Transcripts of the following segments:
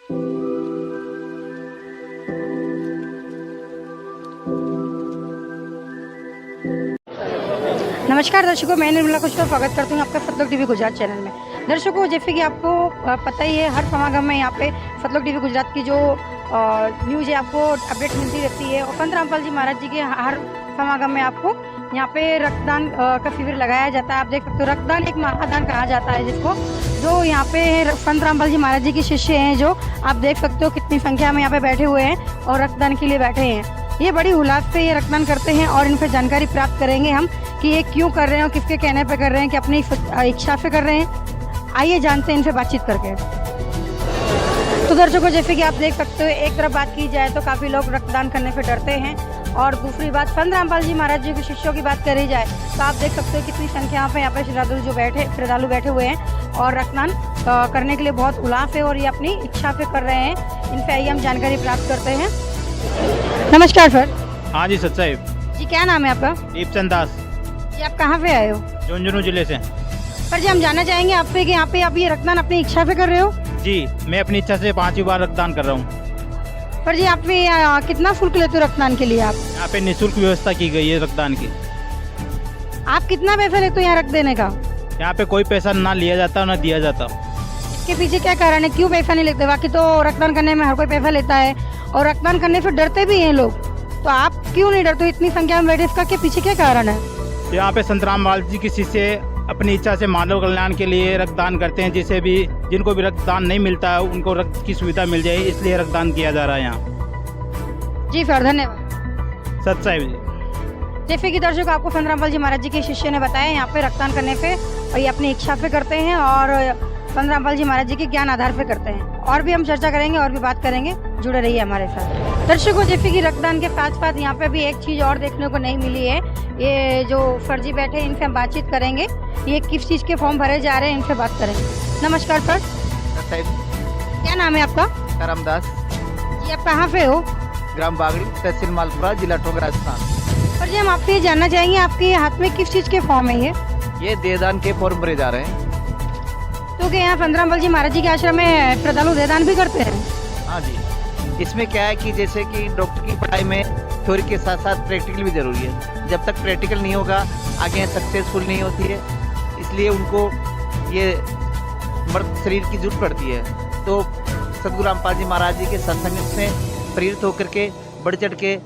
नमस्कार दर्शकों, मैं निर्मला कुशवाहा स्वागत करती हूँ आपका फतलोक टीवी गुजरात चैनल में। दर्शकों, जैसे कि आपको पता ही है, हर समागम में यहाँ पे फतलोक टीवी गुजरात की जो न्यूज़ है आपको अपडेट मिलती रहती है। और संत रामपाल जी महाराज जी के हर समागम में आपको यहाँ पे रक्तदान का शिविर लगाया जाता है। आप देख सकते हो, रक्तदान एक महादान कहा जाता है जिसको, जो यहाँ पे संत रामपाल जी महाराज जी के शिष्य हैं, जो आप देख सकते हो कितनी संख्या में यहाँ पे बैठे हुए हैं और रक्तदान के लिए बैठे हैं। ये बड़ी उल्लास से ये रक्तदान करते हैं और इन पर जानकारी प्राप्त करेंगे हम कि ये क्यों कर रहे हैं और किसके कहने पे कर रहे हैं, कि अपनी इच्छा से कर रहे हैं। आइए जानते हैं इनसे बातचीत करके। तो दर्शकों, जैसे कि आप देख सकते हो, एक तरफ बात की जाए तो काफ़ी लोग रक्तदान करने से डरते हैं, और दूसरी बात संत रामपाल जी महाराज जी के शिष्यों की बात करी जाए तो आप देख सकते हो कितनी संख्या में यहाँ पे श्रद्धालु बैठे हुए हैं और रक्तदान करने के लिए बहुत उल्लास है और ये अपनी इच्छा से कर रहे हैं। इनसे आइए हम जानकारी प्राप्त करते हैं। नमस्कार सर। हाँ जी सच्चाई जी, क्या नाम है आपका? दीपचंद दास। जी, आप कहाँ पे आए हो? झुंझुनू जिले से। सर जी, हम जानना चाहेंगे आपसे कि यहाँ पे आप ये रक्तदान अपनी इच्छा से कर रहे हो? जी, मैं अपनी इच्छा से 5वीं बार रक्तदान कर रहा हूँ। सर जी, आप पे कितना शुल्क लेते हो रक्तदान के लिए? आप यहाँ पे निःशुल्क व्यवस्था की गई है रक्तदान की। आप कितना पैसा लेते हो यहाँ रक्त देने का? यहाँ पे कोई पैसा ना लिया जाता ना दिया जाता। इसके पीछे क्या कारण है, क्यों पैसा नहीं लेते? बाकी तो रक्तदान करने में हर कोई पैसा लेता है और रक्तदान करने से डरते भी हैं लोग, तो आप क्यों नहीं डरते? इतनी संख्या में बैठे, इसका के पीछे क्या कारण है? यहाँ पे संत रामपाल जी के शिष्य अपनी इच्छा से मानव कल्याण के लिए रक्तदान करते हैं, जिसे भी जिनको भी रक्तदान नहीं मिलता है उनको रक्त की सुविधा मिल जाए, इसलिए रक्तदान किया जा रहा है यहाँ। जी सर, धन्यवाद। सच्चाई जी। जैसे कि दर्शक, आपको संत रामपाल जी महाराज जी के शिष्य ने बताया, यहाँ पे रक्तदान करने पे और ये अपनी इच्छा पे करते हैं और संत रामपाल जी महाराज जी के ज्ञान आधार पे करते हैं। और भी हम चर्चा करेंगे और भी बात करेंगे, जुड़े रहिए हमारे साथ। दर्शकों, जैसे कि रक्तदान के साथ साथ यहाँ पे भी एक चीज़ और देखने को नहीं मिली है। ये जो सर जी बैठे हैं, इनसे हम बातचीत करेंगे, ये किस चीज़ के फॉर्म भरे जा रहे हैं, इनसे बात करेंगे। नमस्कार सर। क्या नाम है आपका? करमदास। जी, आप कहाँ पे हो? ग्राम बागड़ी, तहसील मालपुरा, जिला टोंक, राजस्थान। सर जी, हम आपसे ये जानना चाहेंगे, आपके हाथ में किस चीज़ के फॉर्म है ये देहदान के फॉर्म भरे जा रहे हैं। तो क्या यहाँ संत रामपाल जी महाराज जी के आश्रम में श्रद्धालु देहदान भी करते हैं? हाँ जी, इसमें क्या है कि जैसे कि डॉक्टर की पढ़ाई में थ्योरी के साथ साथ प्रैक्टिकल भी जरूरी है। जब तक प्रैक्टिकल नहीं होगा आगे सक्सेसफुल नहीं होती है, इसलिए उनको ये मर्द शरीर की जरूरत पड़ती है। तो सतगुरु रामपाल जी महाराज जी के सत्संग से प्रेरित होकर के बढ़ चढ़ के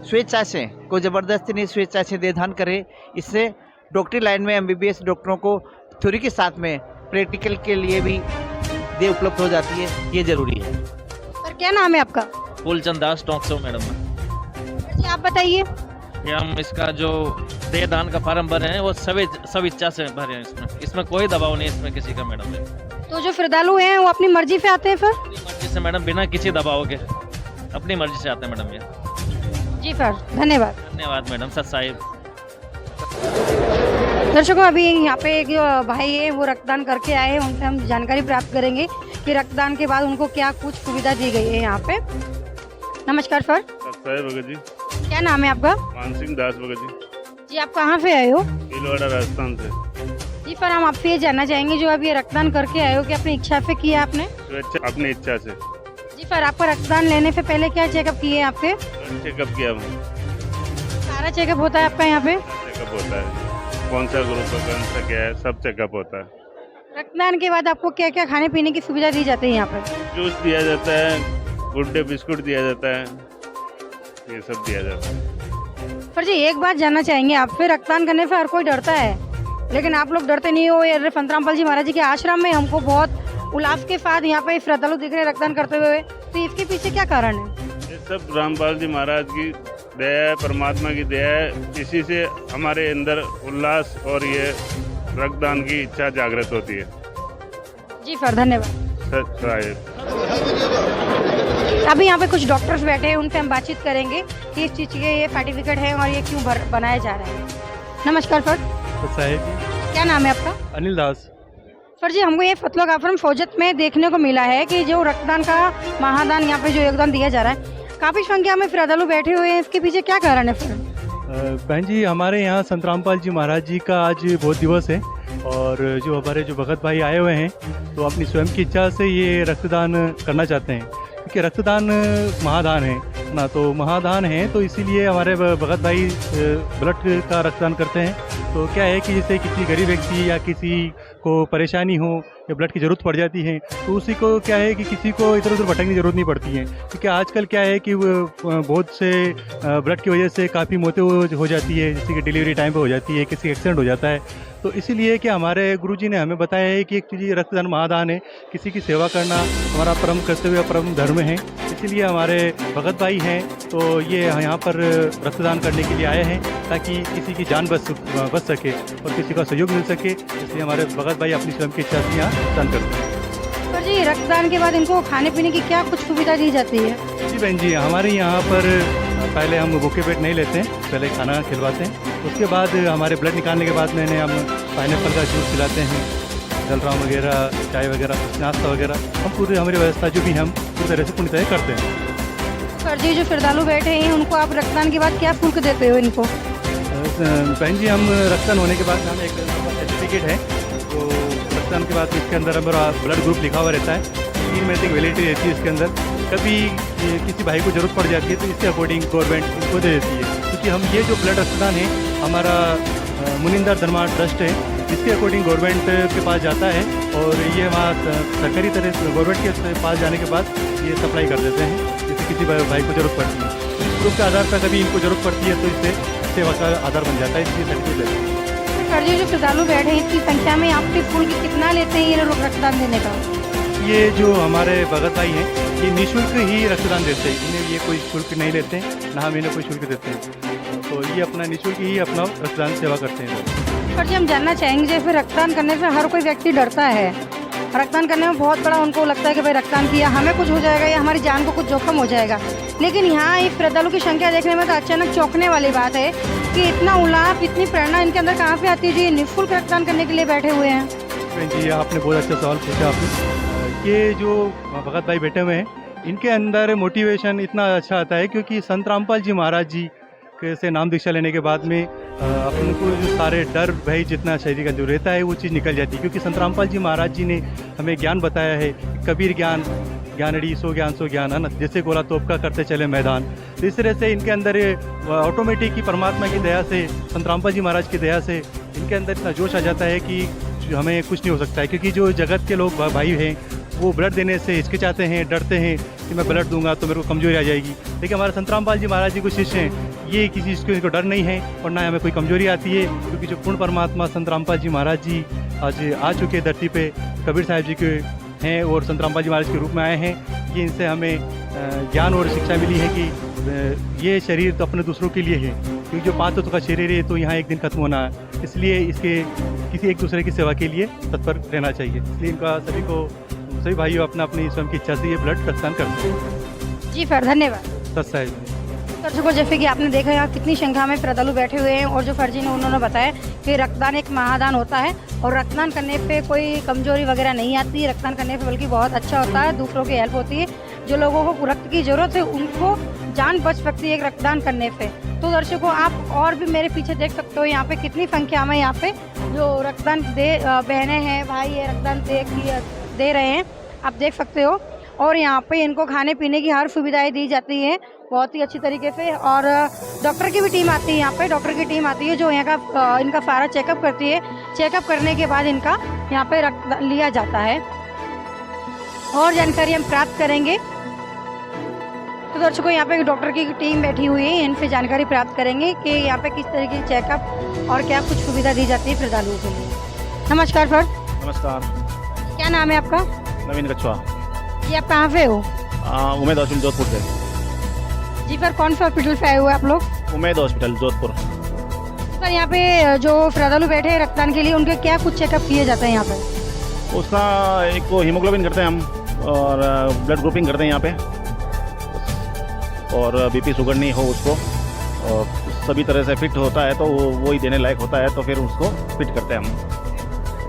स्वेच्छा से, कोई ज़बरदस्ती नहीं, स्वेच्छा से देहदान करे। इससे डॉक्टरी लाइन में MBBS डॉक्टरों को थ्योरी के साथ में प्रैक्टिकल के लिए भी देह उपलब्ध हो जाती है, ये जरूरी है। सर, क्या नाम है आपका? फूलचंद दास, टोंक से मैडम। जी, आप बताइए। ये हम इसका जो देहदान का फार्म भरे हैं वो सब इच्छा से भरे हैं। इसमें कोई दबाव नहीं है इसमें किसी का मैडम। तो जो श्रद्धालु हैं वो अपनी मर्जी से आते हैं सर? अपनी मर्जी से मैडम, बिना किसी दबाव के अपनी मर्जी से आते हैं मैडम ये। जी सर, धन्यवाद। धन्यवाद मैडम। सत साहिब। दर्शकों, अभी यहाँ पे एक भाई है, वो रक्तदान करके आए हैं, उनसे हम जानकारी प्राप्त करेंगे कि रक्तदान के बाद उनको क्या कुछ सुविधा दी गई है यहाँ पे। नमस्कार सर। भगत जी। क्या नाम है आपका? मानसिंह दास भगत जी। जी, आप कहाँ से आए हो? भीलवाड़ा, राजस्थान से। जी सर, हम आपसे ये जानना चाहेंगे, जो अभी रक्तदान करके आए हो, कि अपनी इच्छा से किया आपने? अपनी इच्छा से। जी सर, आपका रक्तदान लेने से पहले क्या चेकअप किए आपके? चेकअप किया मैं। सारा चेकअप होता है आपका यहाँ पे? चेकअप होता है, कौन सा ग्रुप है, कौन सा क्या है, सब चेकअप होता है। रक्तदान के बाद आपको क्या क्या खाने पीने की सुविधा दी जाती है यहाँ पर? जूस दिया जाता है, गुड डे बिस्कुट दिया जाता है, ये सब दिया जाता है। सर जी, एक बात जानना चाहेंगे आपसे, रक्तदान करने से हर कोई डरता है, लेकिन आप लोग डरते नहीं हो। ये संत रामपाल जी महाराज जी के आश्रम में हमको बहुत उल्लास के साथ यहाँ पे श्रद्धालु दिख रहे रक्तदान करते हुए, तो इसके पीछे क्या कारण है? ये सब रामपाल जी महाराज की दया है, परमात्मा की दया है। इसी से हमारे अंदर उल्लास और ये रक्तदान की इच्छा जागृत होती है। जी सर, धन्यवाद। अभी यहाँ पे कुछ डॉक्टर्स बैठे हैं, उनसे हम बातचीत करेंगे कि इस चीज़ के ये सर्टिफिकेट है और ये क्यों बनाए जा रहे हैं। नमस्कार सर। क्या नाम है आपका? अनिल दास। सर जी, हमको ये फतलोक आश्रम फौजत में देखने को मिला है कि जो रक्तदान का महादान यहाँ पे जो योगदान दिया जा रहा है, काफ़ी संख्या में श्रद्धालु बैठे हुए हैं, इसके पीछे क्या कारण है सर? बहन जी, हमारे यहाँ संत रामपाल जी महाराज जी का आज बहुत दिवस है, और जो हमारे जो भगत भाई आए हुए हैं तो अपनी स्वयं की इच्छा से ये रक्तदान करना चाहते हैं, क्योंकि रक्तदान महादान है ना, तो महादान है तो इसीलिए हमारे भगत भाई ब्लड का रक्तदान करते हैं। तो क्या है कि जैसे किसी गरीब व्यक्ति या किसी को परेशानी हो या ब्लड की ज़रूरत पड़ जाती है तो उसी को क्या है कि किसी को इधर उधर भटकने की ज़रूरत नहीं पड़ती है, क्योंकि आजकल क्या है कि बहुत से ब्लड की वजह से काफ़ी मौतें हो जाती है, जैसे कि डिलीवरी टाइम पे हो जाती है, किसी एक्सीडेंट हो जाता है। तो इसीलिए कि हमारे गुरुजी ने हमें बताया है कि एक चीज़ रक्तदान महादान है, किसी की सेवा करना हमारा परम कर्तव्य परम धर्म है। इसीलिए हमारे भगत भाई हैं तो ये यहाँ पर रक्तदान करने के लिए आए हैं ताकि किसी की जान बच सके और किसी का सहयोग मिल सके, इसलिए हमारे भगत भाई अपनी स्वयं की इच्छा से यहाँ रक्तदान करते हैं। सर जी, रक्तदान के बाद इनको खाने पीने की क्या कुछ सुविधा दी जाती है? जी बहन जी, हमारे यहाँ पर पहले हम भूखे पेट नहीं लेते हैं, पहले खाना खिलवाते हैं, उसके बाद हमारे ब्लड निकालने के बाद मैंने हम पाइनएप्पल का जूस पिलाते हैं, जलराम वगैरह, चाय वगैरह, नाश्ता वगैरह, हम पूरी हमारी व्यवस्था जो भी हम पूरी तरह से पूरी तरह करते हैं। सर जी, जो श्रद्धालु बैठे हैं उनको आप रक्तदान के बाद क्या शुल्क देते हो इनको? बहन जी, हम रक्तदान होने के बाद हमें एक सर्टिफिकेट है, तो रक्तदान के बाद इसके अंदर हमारा ब्लड ग्रुप लिखा हुआ रहता है, 3 महीने तक वैलिडिटी रहती है इसके अंदर। कभी किसी भाई को ज़रूरत पड़ जाती है तो इसके अकॉर्डिंग गवर्नमेंट इनको दे देती है, क्योंकि हम ये जो ब्लड रक्तदान है हमारा मुनिंदर धर्मा ट्रस्ट है, इसके अकॉर्डिंग गवर्नमेंट के पास जाता है और ये वहाँ सरकारी तरह से गवर्नमेंट के पास जाने के बाद ये सप्लाई कर देते हैं, जैसे किसी भाई को ज़रूरत पड़ती है। इस ग्रुप के आधार पर कभी इनको ज़रूरत पड़ती है तो इससे सेवा का आधार बन जाता है, इसलिए सर्टिफिकेट लेते हैं। सर जी, जो श्रद्धालु बैठे हैं इसकी संख्या में आपके शुल्क कितना लेते हैं ये लोग रक्तदान देने का? ये जो हमारे भगत भाई हैं ये निःशुल्क ही रक्तदान देते हैं, इन्हें ये कोई शुल्क नहीं लेते हैं, ना हम इन्हें कोई शुल्क देते हैं, तो ये अपना निःशुल्क ही अपना रक्तदान सेवा करते हैं। सर जी, हम जानना चाहेंगे जैसे रक्तदान करने से हर कोई व्यक्ति डरता है, रक्तदान करने में बहुत बड़ा उनको लगता है कि भाई रक्तदान किया हमें कुछ हो जाएगा या हमारी जान को कुछ जोखिम हो जाएगा, लेकिन यहाँ एक श्रद्धालु की संख्या देखने में तो अचानक चौंकने वाली बात है कि इतना उल्लास, इतनी प्रेरणा इनके अंदर कहाँ से आती है जो ये निःशुल्क रक्तदान करने के लिए बैठे हुए हैं? जी, आपने बहुत अच्छा सवाल पूछा आपने। ये जो भगत भाई बैठे हुए हैं इनके अंदर मोटिवेशन इतना अच्छा आता है क्योंकि संत रामपाल जी महाराज जी से नाम दीक्षा लेने के बाद में अपन को जो सारे डर भय जितना शरीर का जो रहता है वो चीज़ निकल जाती है, क्योंकि संत रामपाल जी महाराज जी ने हमें ज्ञान बताया है, कबीर ज्ञान ज्ञानड़ी सो ज्ञान है ना, जैसे गोला तोप का करते चले मैदान। तो इस तरह से इनके अंदर ऑटोमेटिक ही परमात्मा की दया से, संत रामपाल जी महाराज की दया से इनके अंदर इतना जोश आ जाता है कि हमें कुछ नहीं हो सकता है, क्योंकि जो जगत के लोग भाई हैं वो ब्लड देने से हिचकिचाते हैं, डरते हैं कि मैं ब्लड दूंगा तो मेरे को कमजोरी आ जाएगी, लेकिन हमारे संत रामपाल जी महाराज जी को शिष्य हैं, ये किसी चीज़ को इनको डर नहीं है और ना हमें कोई कमजोरी आती है, क्योंकि जो पूर्ण परमात्मा संत रामपाल जी महाराज जी आज आ चुके धरती पे, कबीर साहब जी के हैं और संत रामपाल जी महाराज के रूप में आए हैं। ये इनसे हमें ज्ञान और शिक्षा मिली है कि ये शरीर तो अपने दूसरों के लिए है, क्योंकि जो 5 तत्व का शरीर है तो यहाँ एक दिन खत्म होना है, इसलिए इसके किसी एक दूसरे की सेवा के लिए तत्पर रहना चाहिए। इसलिए इनका सभी भाइयों अपना अपनी स्वयं की इच्छा से ये ब्लड रक्तदान करते हैं। जी सर, धन्यवाद। सत्साई दर्शकों, जैसे कि आपने देखा यहाँ कितनी संख्या में श्रद्धालु बैठे हुए हैं और जो फर्जी ने उन्होंने बताया कि रक्तदान एक महादान होता है और रक्तदान करने पे कोई कमजोरी वगैरह नहीं आती है, रक्तदान करने पे बल्कि बहुत अच्छा होता है, दूसरों की हेल्प होती है, जो लोगों को रक्त की जरूरत है उनको जान बच सकती है एक रक्तदान करने पे। तो दर्शकों, आप और भी मेरे पीछे देख सकते हो यहाँ पे कितनी संख्या में यहाँ पे जो रक्तदान बहनें हैं, भाई है, रक्तदान दे रहे हैं, आप देख सकते हो। और यहाँ पे इनको खाने पीने की हर सुविधाएं दी जाती है बहुत ही अच्छी तरीके से, और डॉक्टर की भी टीम आती है यहाँ पे, डॉक्टर की टीम आती है जो यहाँ का इनका सारा चेकअप करती है। चेकअप करने के बाद इनका यहाँ पे रक्त लिया जाता है और जानकारी हम प्राप्त करेंगे। तो दर्शकों, यहाँ पे डॉक्टर की टीम बैठी हुई है, इनसे जानकारी प्राप्त करेंगे कि यहाँ पे किस तरीके की चेकअप और क्या कुछ सुविधा दी जाती है श्रद्धालुओं के लिए। नमस्कार सर। नमस्कार। क्या नाम है आपका? नवीन कछुआ। जी, आप कहाँ से हो? उमेद हॉस्पिटल जोधपुर से। जी सर, कौन सा हॉस्पिटल से आए हुए आप लोग? उमेद हॉस्पिटल जोधपुर। सर, यहाँ पे जो श्रद्धालु बैठे हैं रक्तदान के लिए उनके क्या कुछ चेकअप किए जाते हैं यहाँ पे? उसका एक को हीमोग्लोबिन करते हैं हम और ब्लड ग्रुपिंग करते हैं यहाँ पे, और बीपी शुगर नहीं हो उसको, और सभी तरह से फिट होता है तो वो ही देने लायक होता है तो फिर उसको फिट करते हैं हम।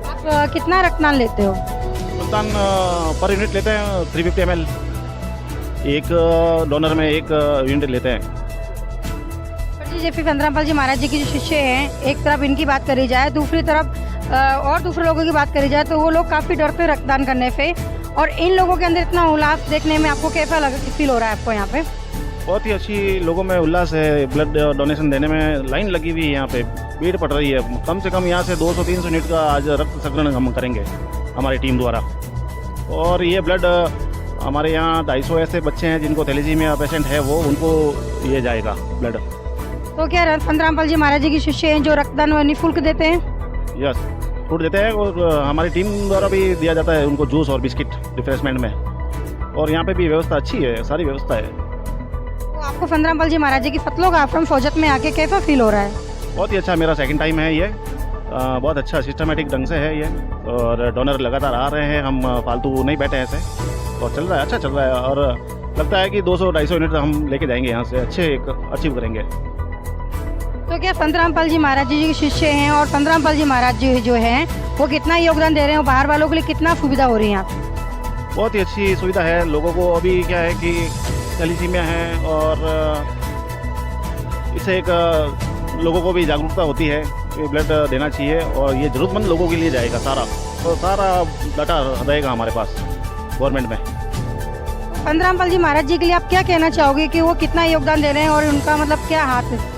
आप कितना रक्तदान लेते हो? रक्तदान पर यूनिट लेते हैं 350 ml, एक डोनर में 1 यूनिट लेते हैं। जी, जैसे संत रामपाल जी महाराज जी के जो शिष्य हैं, एक तरफ इनकी बात करी जाए, दूसरी तरफ और दूसरे लोगों की बात करी जाए तो वो लोग काफ़ी डरते हैं रक्तदान करने से, और इन लोगों के अंदर इतना उल्लास देखने में आपको कैसा फील हो रहा है आपको यहाँ पे? बहुत ही अच्छी लोगों में उल्लास है। ब्लड डोनेशन देने में लाइन लगी हुई है, यहाँ पे भीड़ पड़ रही है। कम से कम यहाँ से 200-300 यूनिट का आज रक्त संग्रहण हम करेंगे हमारी टीम द्वारा। और ये ब्लड हमारे यहाँ 250 ऐसे बच्चे हैं जिनको थैलेसीमिया पेशेंट है, वो उनको ये जाएगा ब्लड। तो क्या संत रामपाल जी महाराज जी के शिष्य हैं जो रक्तदान निःशुल्क देते हैं? यस, फूड देते हैं और हमारी टीम द्वारा भी दिया जाता है उनको जूस और बिस्किट रिफ्रेशमेंट में। और यहाँ पे भी व्यवस्था अच्छी है, सारी व्यवस्था है। तो आपको संत रामपाल जी महाराज जी की फतलों का आश्रम सोजत में आके कैसा फील हो रहा है? बहुत ही अच्छा, मेरा सेकंड टाइम है ये। बहुत अच्छा सिस्टमेटिक ढंग से है ये, और डोनर लगातार आ रहे हैं, हम फालतू नहीं बैठे ऐसे, और चल रहा है, अच्छा चल रहा है। और लगता है कि 200-250 यूनिट हम लेके जाएंगे यहाँ से, अच्छे अचीव करेंगे। तो क्या संत रामपाल जी महाराज जी के शिष्य हैं, और संत रामपाल जी महाराज जी जो हैं वो कितना योगदान दे रहे हैं, बाहर वालों के लिए कितना सुविधा हो रही है यहाँ? बहुत ही अच्छी सुविधा है लोगों को। अभी क्या है कि थैलेसीमिया है, और इससे एक लोगों को भी जागरूकता होती है कि ब्लड देना चाहिए, और ये ज़रूरतमंद लोगों के लिए जाएगा सारा, तो सारा डाटा रहेगा हमारे पास गवर्नमेंट में। संत रामपाल जी महाराज जी के लिए आप क्या कहना चाहोगे कि वो कितना योगदान दे रहे हैं, और उनका मतलब क्या हाथ है?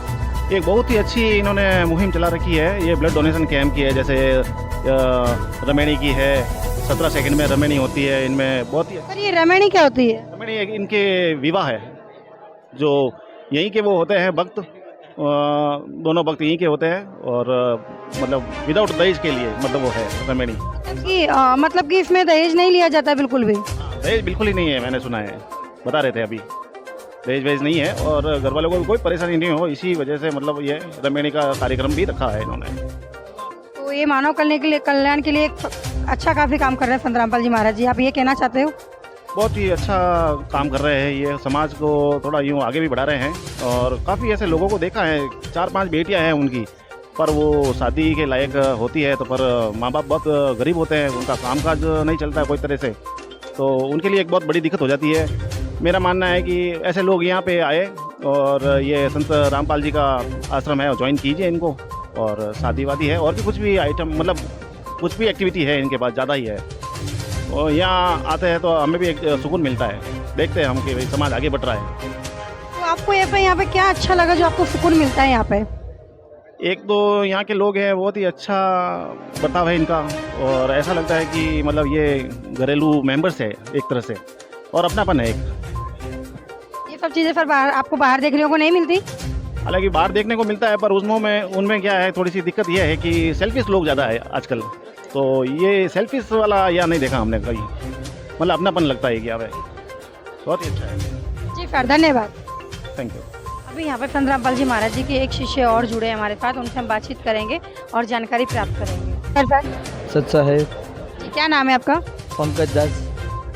एक बहुत ही अच्छी इन्होंने मुहिम चला रखी है, ये ब्लड डोनेशन कैंप की है। जैसे रमेणी की है, 17 सेकंड में रमेणी होती है इनमें, बहुत ही। पर ये रमेणी क्या होती है? रमेणी इनके विवाह है, जो यहीं के वो होते हैं भक्त, दोनों भक्त यहीं के होते हैं, और मतलब विदाउट दहेज के लिए, मतलब वो है रमेणी। मतलब कि इसमें दहेज नहीं लिया जाता बिल्कुल भी? दहेज बिल्कुल ही नहीं है, मैंने सुना है, बता रहे थे अभी, दहेज वेज नहीं है, और घर वालों को भी कोई परेशानी नहीं हो, इसी वजह से मतलब ये रमेणी का कार्यक्रम भी रखा है इन्होंने। तो ये मानव कल्याण के लिए एक अच्छा काफ़ी काम कर रहे हैं संत रामपाल जी महाराज जी, आप ये कहना चाहते हो? बहुत ही अच्छा काम कर रहे हैं, ये समाज को थोड़ा यूँ आगे भी बढ़ा रहे हैं। और काफ़ी ऐसे लोगों को देखा है, 4-5 बेटियां हैं उनकी, पर वो शादी के लायक होती है, तो पर माँ बाप बहुत गरीब होते हैं, उनका कामकाज नहीं चलता है कोई तरह से, तो उनके लिए एक बहुत बड़ी दिक्कत हो जाती है। मेरा मानना है कि ऐसे लोग यहाँ पे आए, और ये संत रामपाल जी का आश्रम है, ज्वाइन कीजिए इनको। और शादी वादी है, और भी कुछ भी आइटम, मतलब कुछ भी एक्टिविटी है इनके पास, ज़्यादा ही है, और यहाँ आते हैं तो हमें भी एक सुकून मिलता है, देखते हैं हम कि भाई समाज आगे बढ़ रहा है। तो आपको यहाँ पे क्या अच्छा लगा जो आपको सुकून मिलता है यहाँ पे? एक तो यहाँ के लोग हैं, बहुत ही अच्छा बर्ताव है इनका, और ऐसा लगता है कि मतलब ये घरेलू मेंबर्स है एक तरह से, और अपनापन है एक। ये सब चीज़ें सर आपको बाहर देखने को नहीं मिलती? हालांकि बाहर देखने को मिलता है, पर उनमें क्या है, थोड़ी सी दिक्कत यह है कि सेल्फिश लोग ज़्यादा है आजकल, तो ये सेल्फिश वाला यहाँ नहीं देखा हमने कहीं, मतलब अपनापन लगता है कि यहाँ पे बहुत ही अच्छा है। जी सर, धन्यवाद। Thank you. अभी यहाँ पर संत रामपाल जी महाराज जी के एक शिष्य और जुड़े हैं हमारे साथ, उनसे हम बातचीत करेंगे और जानकारी प्राप्त करेंगे। सर सच्चा है। जी, क्या नाम है आपका? पंकज दास।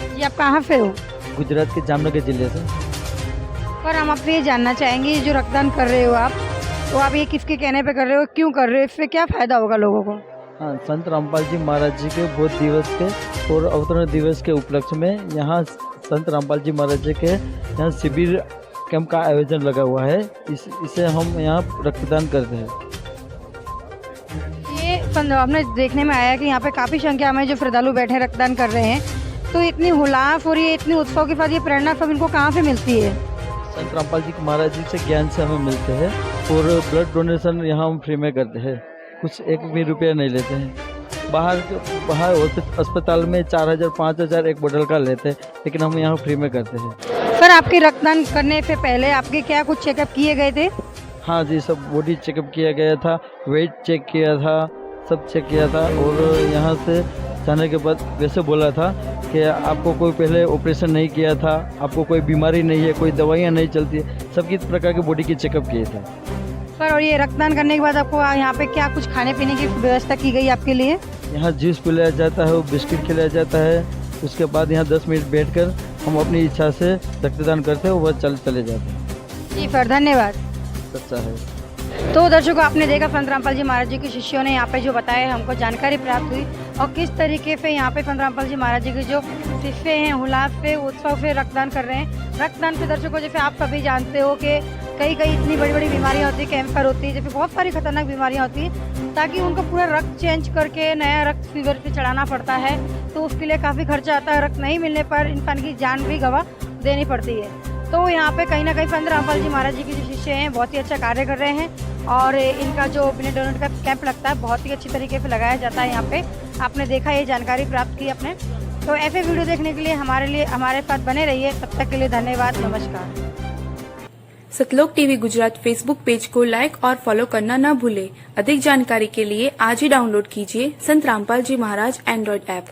जी, आप कहाँ से हो? गुजरात के जामनगर जिले से। पर हम आपसे ये जानना चाहेंगे, जो रक्तदान कर रहे हो आप, तो आप ये किसके कहने पे कर रहे हो, क्यों कर रहे हो, इससे क्या फ़ायदा होगा लोगों को? हाँ, संत रामपाल जी महाराज जी के बोध दिवस के और अवतरण दिवस के उपलक्ष्य में यहाँ संत रामपाल जी महाराज जी के यहाँ शिविर कैंप का आयोजन लगा हुआ है। इसे हम यहाँ रक्तदान करते हैं। ये हमने देखने में आया कि यहाँ पे काफ़ी संख्या में जो श्रद्धालु बैठे रक्तदान कर रहे हैं, तो इतनी हुलास और ये इतनी उत्सव के साथ ये प्रेरणा सब इनको कहाँ से मिलती है? संत रामपाल जी महाराज जी से ज्ञान से हमें मिलते हैं, और ब्लड डोनेशन यहाँ हम फ्री में करते हैं, कुछ एक भी रुपया नहीं लेते हैं। बाहर अस्पताल में 4,000-5,000 एक बोतल का लेते हैं, लेकिन हम यहाँ फ्री में करते हैं। सर, आपके रक्तदान करने से पहले आपके क्या कुछ चेकअप किए गए थे? हाँ जी, सब बॉडी चेकअप किया गया था, वेट चेक किया था, सब चेक किया था। और यहाँ से जाने के बाद वैसे बोला था कि आपको कोई पहले ऑपरेशन नहीं किया था, आपको कोई बीमारी नहीं है, कोई दवाइयाँ नहीं चलती है, सबकी प्रकार के बॉडी की चेकअप किए थे। सर, और ये रक्तदान करने के बाद आपको यहाँ पे क्या कुछ खाने पीने की व्यवस्था की गई आपके लिए? यहाँ जूस पिलाया जाता है, बिस्किट खिलाया जाता है। उसके बाद यहाँ 10 मिनट बैठकर हम अपनी इच्छा से रक्तदान करते हैं, वह चले जाते हैं। जी सर, धन्यवाद। सच्चा है। तो दर्शकों, आपने देखा संत रामपाल जी महाराज जी के शिष्यों ने यहाँ पे जो बताया, हमको जानकारी प्राप्त हुई, और किस तरीके से यहाँ पे संत रामपाल जी महाराज जी के जो शिष्य हैं हुलास से उत्सव से रक्तदान कर रहे हैं। रक्तदान से दर्शकों, जैसे आप सभी जानते हो कि कई कई इतनी बड़ी बड़ी बीमारियां होती है, कैंसर होती है, जब बहुत सारी खतरनाक बीमारियां होती हैं, ताकि उनको पूरा रक्त चेंज करके नया रक्त फीवर पे चढ़ाना पड़ता है। तो उसके लिए काफ़ी खर्चा आता है। रक्त नहीं मिलने पर इंसान की जान भी गवा देनी पड़ती है। तो यहाँ पे कहीं ना कहीं संत रामपाल जी महाराज जी के जो शिष्य हैं बहुत ही अच्छा कार्य कर रहे हैं और इनका जो ब्लड डोनेट का कैंप लगता है बहुत ही अच्छी तरीके से लगाया जाता है। यहाँ पे आपने देखा, ये जानकारी प्राप्त की आपने। तो ऐसे वीडियो देखने के लिए हमारे साथ बने रहिए। तब तक के लिए धन्यवाद, नमस्कार। सतलोक टीवी गुजरात फेसबुक पेज को लाइक और फॉलो करना न भूलें। अधिक जानकारी के लिए आज ही डाउनलोड कीजिए संत रामपाल जी महाराज एंड्रॉइड ऐप।